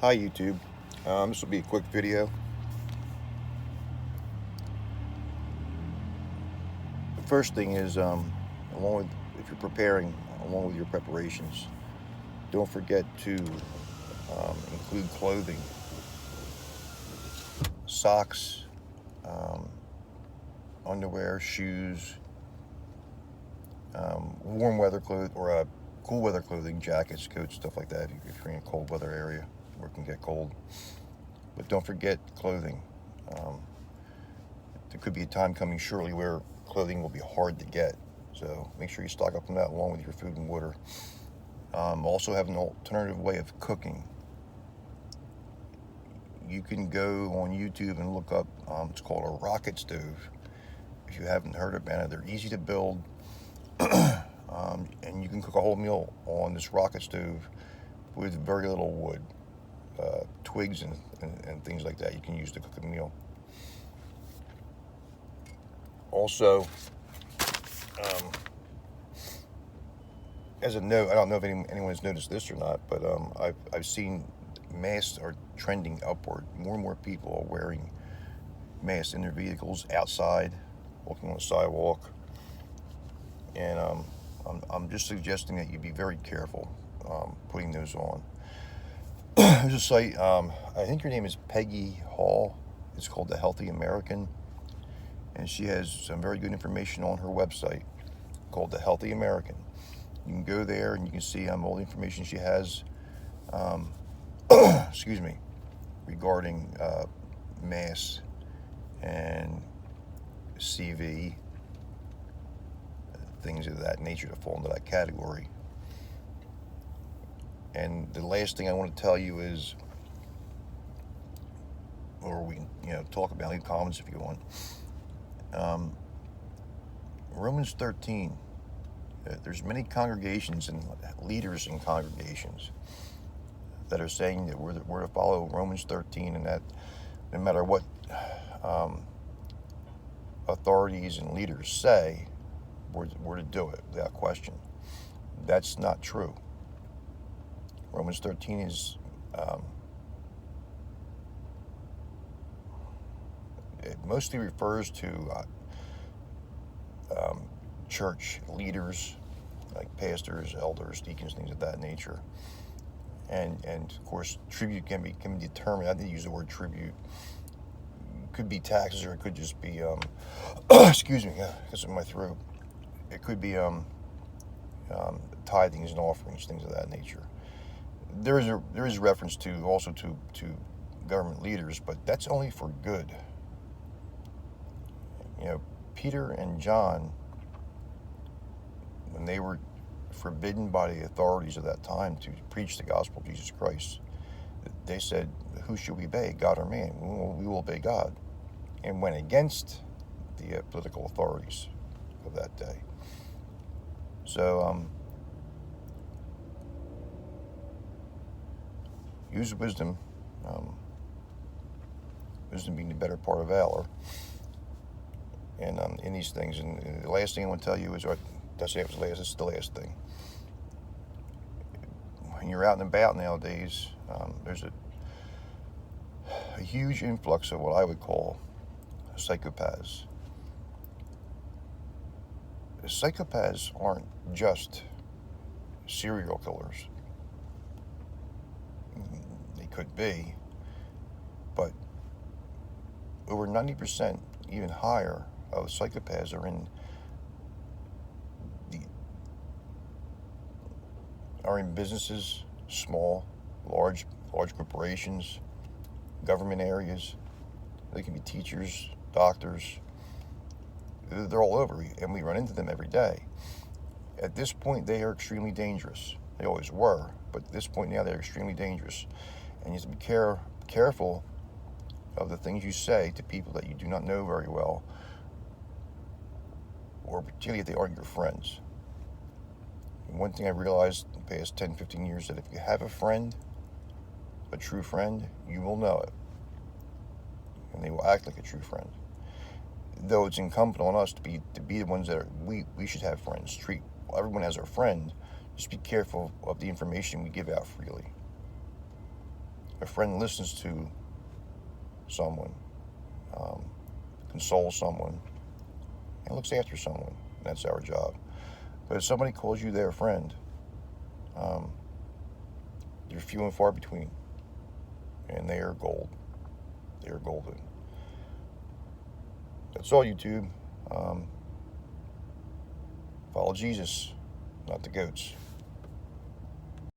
Hi YouTube. This will be a quick video. The first thing is, along with if you're preparing, along with your preparations, don't forget to include clothing, socks, um, underwear, shoes, warm weather clothes, or cool weather clothing, jackets, coats, stuff like that. If you're in a cold weather area where it can get cold, but don't forget clothing. Um, there could be a time coming shortly where clothing will be hard to get. So make sure you stock up on that along with your food and water. Also have an alternative way of cooking. You can go on YouTube and look up, it's called a rocket stove. If you haven't heard about it, they're easy to build. And you can cook a whole meal on this rocket stove with very little wood, twigs and things like that you can use to cook a meal. Also, um, as a note, I don't know if anyone's noticed this or not, but I've seen masks are trending upward. More and more people are wearing masks in their vehicles, outside, walking on the sidewalk, and I'm just suggesting that you be very careful putting those on. There's a site, I think her name is Peggy Hall. It's called The Healthy American, and she has some very good information on her website called The Healthy American. You can go there and you can see all the information she has, um, excuse me, regarding masks and CV, things of that nature that fall into that category. And the last thing I want to tell you is, or we talk about, leave comments if you want. Um, Romans 13. There's many congregations and leaders in congregations that are saying that we're to follow Romans 13, and that no matter what um, authorities and leaders say, we're to do it without question. That's not true. Romans 13 is it mostly refers to church leaders like pastors, elders, deacons, things of that nature. And of course, tribute can be determined. I didn't use the word tribute. It could be taxes, or it could just be excuse me, because of my throat. It could be tithings and offerings, things of that nature. There is reference to also to government leaders, but that's only for good. Peter and John, when they were forbidden by the authorities of that time to preach the gospel of Jesus Christ, they said, "Who should we obey, God or man? We will obey God," and went against the political authorities of that day. So use wisdom. Wisdom being the better part of valor, and in these things. And the last thing I want to tell you is, or that's it was the last. This is the last thing. When you're out and about nowadays, there's a huge influx of what I would call psychopaths. Psychopaths aren't just serial killers. They could be, but over 90%, even higher, of psychopaths the are in businesses, small, large corporations, government areas. They can be teachers, doctors. They're all over, and we run into them every day. At this point, they are extremely dangerous. They always were, but at this point now, they're extremely dangerous. And you have to be careful of the things you say to people that you do not know very well, or particularly if they aren't your friends. And one thing I realized in the past 10, 15 years, that if you have a friend, a true friend, you will know it. And they will act like a true friend. Though it's incumbent on us to be the ones that we should have friends. Treat everyone as our friend. Just be careful of the information we give out freely. A friend listens to someone, um, consoles someone, and looks after someone. That's our job. But if somebody calls you their friend, um, they're few and far between, and they are gold. They are golden. That's all, YouTube. Follow Jesus, not the goats.